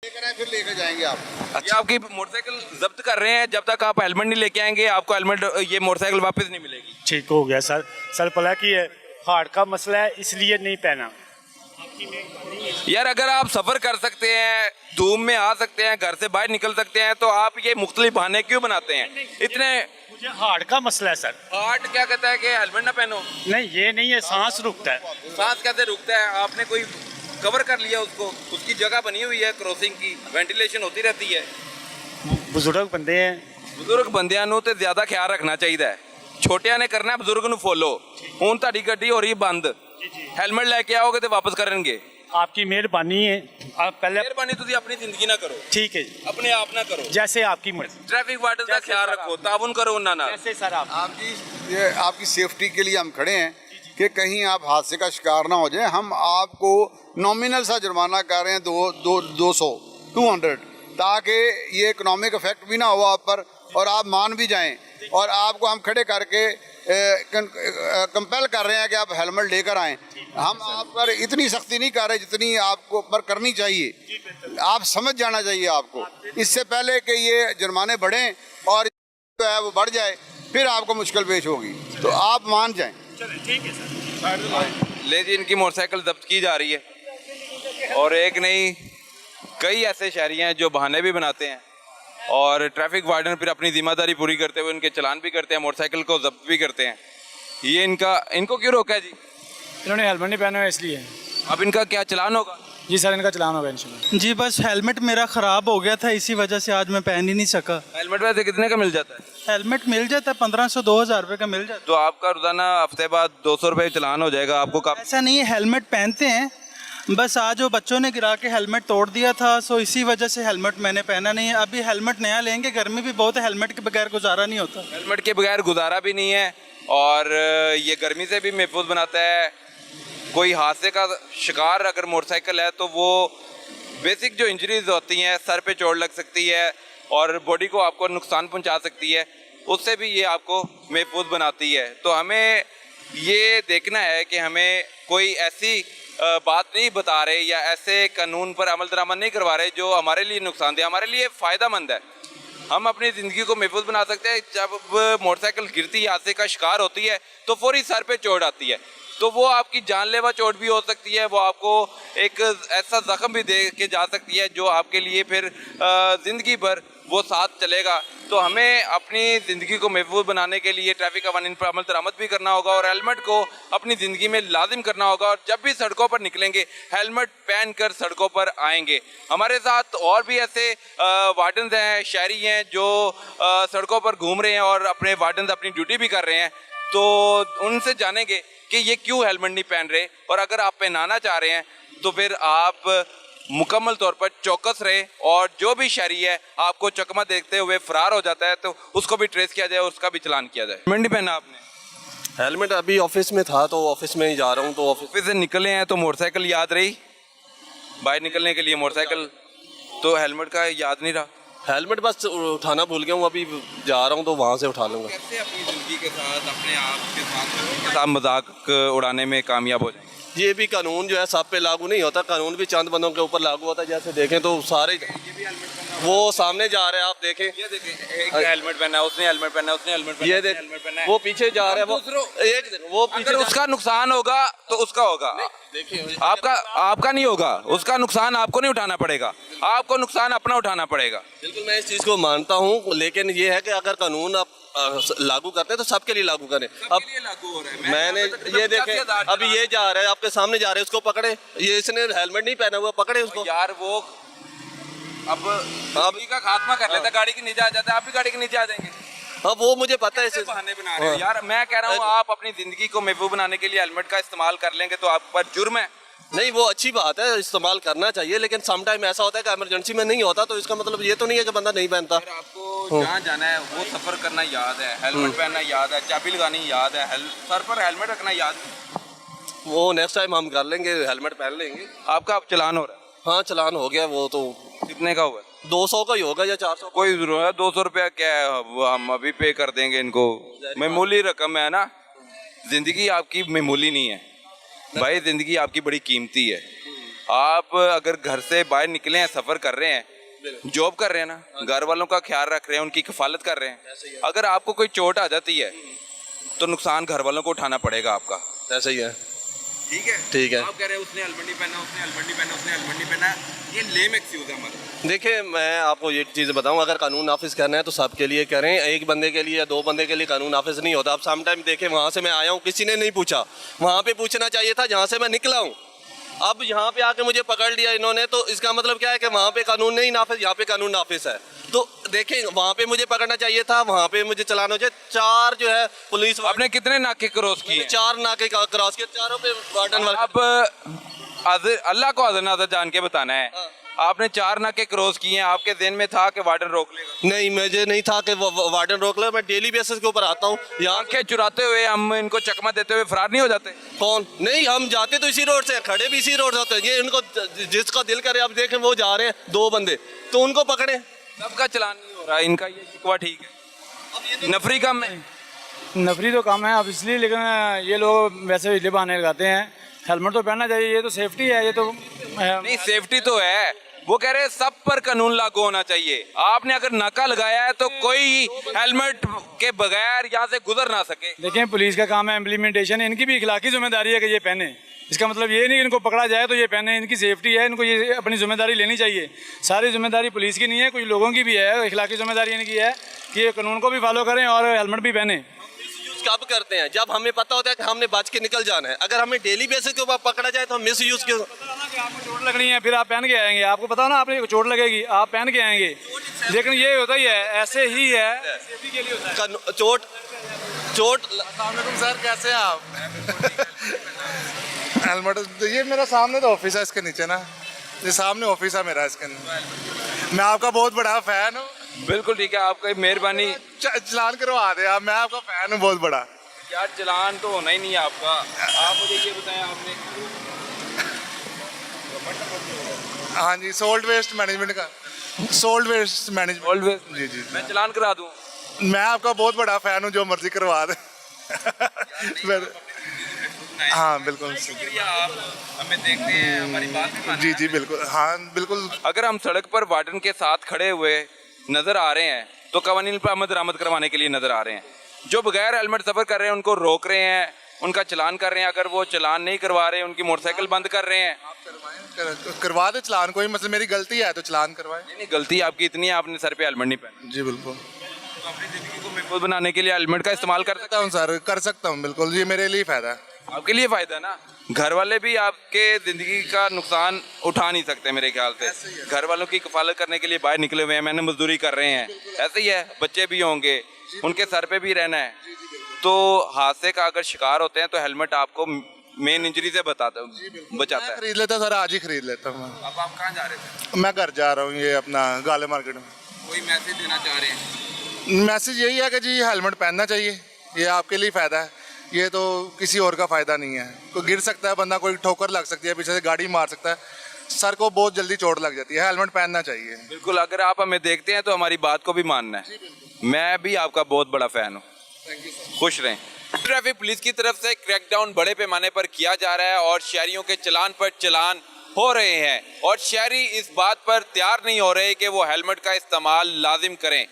लेकर आए फिर लेकर जाएंगे आप। ये आपकी मोटरसाइकिल जब्त कर रहे हैं, जब तक आप हेलमेट नहीं लेके आएंगे आपको हेलमेट ये मोटरसाइकिल वापस नहीं मिलेगी। ठीक हो गया सर। सर पता कि हार्ट का मसला है इसलिए नहीं पहना। यार अगर आप सफर कर सकते हैं, धूम में आ सकते हैं, घर से बाहर निकल सकते हैं, तो आप ये मुख्तलिफ बहाने क्यों बनाते हैं इतने? मुझे हार्ट का मसला है सर। हार्ट क्या कहता है कि हेलमेट ना पहनो? नहीं ये नहीं है, सांस रुकता है। सांस कैसे रुकता है? आपने कोई कवर कर लिया उसको, उसकी जगह बनी हुई है क्रॉसिंग की, वेंटिलेशन होती रहती है। बुजुर्ग बंदे हैं। बुजुर्ग बंदियां नूं ते ज्यादा ख्याल रखना चाहिए। छोटियां ने करना है बुजुर्ग नूं फॉलो। हुण तुहाडी गड्डी हो रही बंद, हेलमेट लेके आओगे तो वापस करनगे। आपकी मेहरबानी है। आप पहले मेहरबानी तुसी अपनी जिंदगी ना करो, ठीक है जी, अपने आप ना करो। जैसे आपकी मर्जी। ट्रैफिक वार्डन का ख्याल रखो, ताउन करो उन्ना ना। जैसे सर आप जी ये आपकी सेफ्टी के लिए हम खड़े हैं कि कहीं आप हादसे का शिकार ना हो जाए। हम आपको नॉमिनल सा जुर्माना कर रहे हैं 200 ताकि ये इकोनॉमिक इफेक्ट भी ना हो आप पर और आप मान भी जाएं। और आपको हम खड़े करके कंपेल कर रहे हैं कि आप हेलमेट लेकर आएं। हम आप पर इतनी सख्ती नहीं कर रहे जितनी आपको पर करनी चाहिए। आप समझ जाना चाहिए आपको, इससे पहले कि ये जुर्माने बढ़ें और जो है वो बढ़ जाए फिर आपको मुश्किल पेश होगी। तो आप मान जाएं। ठीक है सर। ले जी, इनकी मोटरसाइकिल जब्त की जा रही है और एक नहीं कई ऐसे शहरी हैं जो बहाने भी बनाते हैं और ट्रैफिक वार्डन फिर अपनी जिम्मेदारी पूरी करते हुए उनके चालान भी करते हैं, मोटरसाइकिल को जब्त भी करते हैं। ये इनको क्यों रोका है जी? इन्होंने हेलमेट नहीं पहना है इसलिए। अब इनका क्या चालान होगा? जी सर, इनका चलान होगा इंशाल्लाह। जी बस हेलमेट मेरा ख़राब हो गया था, इसी वजह से आज मैं पहन ही नहीं सका। हेलमेट वैसे कितने का मिल जाता है? हेलमेट मिल जाता है 1500-2000 रुपये का मिल जाता तो आपका रोजाना हफ्ते बाद 200 रुपये चलान हो जाएगा आपको। है। ऐसा नहीं है, हेलमेट पहनते हैं, बस आज वो बच्चों ने गिरा के हेलमेट तोड़ दिया था, सो इसी वजह से हेलमेट मैंने पहना नहीं है। अभी हेलमेट नया लेंगे, गर्मी भी बहुत है, हेलमेट के बगैर गुजारा नहीं होता। हेलमेट के बगैर गुजारा भी नहीं है और ये गर्मी से भी महफूज बनाता है। कोई हादसे का शिकार अगर मोटरसाइकिल है तो वो बेसिक जो इंजरीज होती हैं, सर पे चोट लग सकती है और बॉडी को आपको नुकसान पहुंचा सकती है, उससे भी ये आपको महफूज बनाती है। तो हमें ये देखना है कि हमें कोई ऐसी बात नहीं बता रहे या ऐसे कानून पर अमल दरामद नहीं करवा रहे जो हमारे लिए नुकसानदेह, हमारे लिए फ़ायदा मंद है। हम अपनी ज़िंदगी को महफूज बना सकते हैं। जब मोटरसाइकिल गिरती है, हादसे का शिकार होती है, तो फौरी सर पे चोट आती है, तो वो आपकी जानलेवा चोट भी हो सकती है। वो आपको एक ऐसा ज़ख्म भी दे के जा सकती है जो आपके लिए फिर ज़िंदगी भर वो साथ चलेगा। तो हमें अपनी ज़िंदगी को महफूज बनाने के लिए ट्रैफिक कानून पर अमल दरामद भी करना होगा और हेलमेट को अपनी ज़िंदगी में लाजिम करना होगा। और जब भी सड़कों पर निकलेंगे हेलमेट पहन कर सड़कों पर आएंगे। हमारे साथ और भी ऐसे वार्डन्स हैं, शहरी हैं जो सड़कों पर घूम रहे हैं और अपने वार्डन्स अपनी ड्यूटी भी कर रहे हैं, तो उनसे जानेंगे कि ये क्यों हेलमेट नहीं पहन रहे। और अगर आप पहनाना चाह रहे हैं तो फिर आप मुकम्मल तौर पर चौकस रहे और जो भी शहरी है आपको चकमा देखते हुए फरार हो जाता है तो उसको भी ट्रेस किया जाए, उसका भी चलान किया जाए। हेलमेट नहीं पहना आपने? हेलमेट अभी ऑफिस में था तो ऑफिस में ही जा रहा हूँ। तो ऑफिस से निकले हैं तो मोटरसाइकिल याद रही, बाहर निकलने के लिए मोटरसाइकिल, तो हेलमेट का याद नहीं रहा। हेलमेट बस उठाना भूल गया हूँ, अभी जा रहा हूँ तो वहाँ से उठा लूँगा। कैसे अपनी ज़िंदगी के साथ, अपने आप के साथ मजाक उड़ाने में कामयाब हो जाए? ये भी कानून जो है सब पे लागू नहीं होता, कानून भी चंद बंदों के ऊपर लागू होता है। जैसे देखें तो सारे वो सामने जा रहे हैं, आप देखें, ये देखें, एक हेलमेट पहना है, उसने हेलमेट पहना है, उसने हेलमेट पहना है, ये उसने देख हेलमेट पहना है। वो पीछे जा रहे हैं, वो पीछे अगर उसका नुकसान होगा तो उसका होगा, देखिए आपका नहीं होगा। उसका नुकसान आपको नहीं उठाना पड़ेगा, आपको नुकसान अपना उठाना पड़ेगा। बिल्कुल मैं इस चीज़ को मानता हूँ, लेकिन ये है कि अगर कानून आप लागू करते हैं तो सबके लिए लागू करें। अब लागू हो रहा है। मैंने ये देखे, अभी ये जा रहा है, आपके सामने जा रहे हैं, उसको पकड़े। ये इसने हेलमेट नहीं पहना हुआ, पकड़े उसको। यार वो अब का खात्मा कर लेता, गाड़ी के नीचे आ जाता है, आप भी गाड़ी के नीचे आ जाएंगे। अब वो मुझे पता है, बहाने बना रहे हो यार। मैं कह रहा हूँ आप अपनी जिंदगी को महफूज बनाने के लिए हेलमेट का इस्तेमाल कर लेंगे तो आप पर जुर्म है। नहीं वो अच्छी बात है, इस्तेमाल करना चाहिए, लेकिन सम टाइम ऐसा होता है कि इमरजेंसी में नहीं होता, तो इसका मतलब ये तो नहीं है कि बंदा नहीं पहनता। आपको जहाँ जाना है वो सफर करना याद है, हेलमेट पहनना याद है, चाबी लगानी याद है, सर पर हेलमेट रखना याद है। वो नेक्स्ट टाइम हम कर लेंगे, हेलमेट पहन लेंगे। आपका अब चलान हो रहा है? हाँ चलान हो गया। वो तो कितने का हुआ? 200 का ही होगा या 400? कोई जरूरत है, 200 रुपया क्या है, वो हम अभी पे कर देंगे इनको। मामूली रकम है ना, जिंदगी आपकी मामूली नहीं है भाई, जिंदगी आपकी बड़ी कीमती है। आप अगर घर से बाहर निकले हैं, सफ़र कर रहे हैं, जॉब कर रहे हैं ना, घर वालों का ख्याल रख रहे हैं, उनकी किफ़ालत कर रहे हैं, अगर आपको कोई चोट आ जाती है तो नुकसान घर वालों को उठाना पड़ेगा आपका। ऐसा ही है। ठीक है, ठीक है। आप कह रहे हैं उसने हेलमेट नहीं पहना, उसने हेलमेट नहीं पहना, उसने हेलमेट नहीं पहना, ये लेम एक्सक्यूज है हमारा। देखिए, मैं आपको एक चीज़ बताऊं, अगर कानून नाफिज करना है तो सबके लिए करें, एक बंदे के लिए या दो बंदे के लिए कानून नाफिज नहीं होता। आप सम टाइम देखें, वहाँ से मैं आया हूँ, किसी ने नहीं पूछा, वहाँ पे पूछना चाहिए था जहाँ से मैं निकला हूँ। अब यहाँ पे आके मुझे पकड़ लिया इन्होंने, तो इसका मतलब क्या है कि वहाँ पे कानून नहीं नाफिज, यहाँ पे कानून नाफिज है। तो देखें, वहाँ पे मुझे पकड़ना चाहिए था, वहाँ पे मुझे चलाना चाहिए। 4 जो है पुलिस, आपने कितने नाके क्रॉस किए? 4 नाके क्रॉस किए, चारों पे वार्डन वाले। आप अल्लाह को हाज़िर नाज़िर जान के बताना है, आपने 4 नाके क्रॉस किए हैं, आपके दिन में था कि वार्डन रोक लेगा? नहीं, मुझे नहीं था कि वार्डन रोक ले। मैं डेली बेसिस के ऊपर आता हूँ यहाँ। आंखें चुराते हुए हम इनको चकमा देते हुए फरार नहीं हो जाते? कौन नहीं, हम जाते तो इसी रोड से हैं, खड़े भी इसी रोड से होते हैं। ये इनको जिसका दिल करे, आप देखें वो जा रहे हैं 2 बंदे, तो उनको पकड़े। सबका चलान नहीं हो रहा, इनका ये शिकवा ठीक है, नफरी कम है। नफरी तो कम है अब इसलिए, लेकिन ये लोग वैसे इसलिए बहाने लगाते हैं। हेलमेट तो पहनना चाहिए, ये तो सेफ्टी है, ये तो नहीं, सेफ्टी तो है, वो कह रहे हैं सब पर कानून लागू होना चाहिए। आपने अगर नाका लगाया है तो कोई हेलमेट के बगैर यहाँ से गुजर ना सके। देखें, पुलिस का काम है इम्प्लीमेंटेशन, इनकी भी इखलाकी जिम्मेदारी है कि ये पहने। इसका मतलब ये नहीं कि इनको पकड़ा जाए तो ये पहने, इनकी सेफ्टी है, इनको ये अपनी जिम्मेदारी लेनी चाहिए। सारी जिम्मेदारी पुलिस की नहीं है, कुछ लोगों की भी है, इखलाकी जिम्मेदारी इनकी है कि ये कानून को भी फॉलो करें और हेलमेट भी पहने। मिसयूज कब करते हैं? जब हमें पता होता है कि हमने बच के निकल जाना है। अगर हमें डेली बेसिस के ऊपर पकड़ा जाए तो हम मिस यूज क्यों? आपको चोट लगनी है, फिर आप पहन के आएंगे, आपको पता हो ना आपने चोट लगेगी, आप पहन के आएंगे। लेकिन ये होता ही है, ऐसे ही है, सेफ्टी के लिए होता है। चोट सर, कैसे हैं आप? हेलमेट, ये मेरा सामने तो ऑफिस है, इसके नीचे ना, ये सामने ऑफिस है मेरा, इसके मैं आपका बहुत बड़ा फैन हूँ। बिल्कुल ठीक है, आपकी मेहरबानी। चलान करवा दे आप, मैं आपका फैन हूँ बहुत बड़ा। यार चलान तो होना ही नहीं है आपका। आप मुझे ये बताएं, आपने हाँ जी, सोल्ट वेस्ट मैनेजमेंट का, सोल्ट वेस्ट मैनेजमेंट। ऑलवेज जी जी, मैं चलान करा दूं? मैं आपका बहुत बड़ा फैन हूँ, जो मर्जी करवा दे। हाँ बिल्कुल, शुक्रिया, आप हमें देखते हैं, हमारी बात भी मानते जी जी बिल्कुल, हाँ बिल्कुल। हैं। अगर हम सड़क पर वार्डन के साथ खड़े हुए नजर आ रहे हैं तो कवानीन पर अमल दरामद करवाने के लिए नजर आ रहे हैं। जो बगैर हेलमेट सफर कर रहे हैं उनको रोक रहे हैं, उनका चलान कर रहे हैं। अगर वो चलान नहीं करवा रहे, उनकी मोटरसाइकिल बंद कर रहे हैं। करवा दे चलान, कोई मतलब मेरी गलती है तो चलान करवाए। नहीं, गलती आपकी इतनी है, आपने सर पे हेलमेट नहीं पहना। जी बिल्कुल, तो अपनी जिंदगी को महफूज बनाने के लिए हेलमेट का इस्तेमाल कर सकते सकता हूँ सर, कर सकता हूँ बिल्कुल, ये मेरे लिए फ़ायदा है। हैं। आपके लिए फायदा ना, घर वाले भी आपके जिंदगी का नुकसान उठा नहीं सकते मेरे ख्याल से। घर वालों की कफालत करने के लिए बाहर निकले हुए हैं, मैंने मजदूरी कर रहे हैं, ऐसे ही है, बच्चे भी होंगे, उनके सर पे भी रहना है। तो हादसे का अगर शिकार होते हैं तो हेलमेट आपको मेन इंजरी से बचाता मैं खरीद लेता सर, आज ही खरीद लेता हूँ। अब आप कहाँ जा रहे थे? मैं घर जा रहा हूँ, ये अपना गाले मार्केट में। कोई मैसेज देना चाह रहे हैं? मैसेज यही है कि जी हेलमेट पहनना चाहिए, ये आपके लिए फ़ायदा है, ये तो किसी और का फ़ायदा नहीं है। कोई गिर सकता है बंदा, कोई ठोकर लग सकती है, पीछे से गाड़ी मार सकता है, सर को बहुत जल्दी चोट लग जाती है, हेलमेट पहनना चाहिए। बिल्कुल, अगर आप हमें देखते हैं तो हमारी बात को भी मानना है। मैं भी आपका बहुत बड़ा फैन हूँ। खुश रहें। ट्रैफिक पुलिस की तरफ से क्रैकडाउन बड़े पैमाने पर किया जा रहा है और शहरियों के चलान पर चलान हो रहे हैं और शहरी इस बात पर तैयार नहीं हो रहे कि वो हेलमेट का इस्तेमाल लाजिम करें।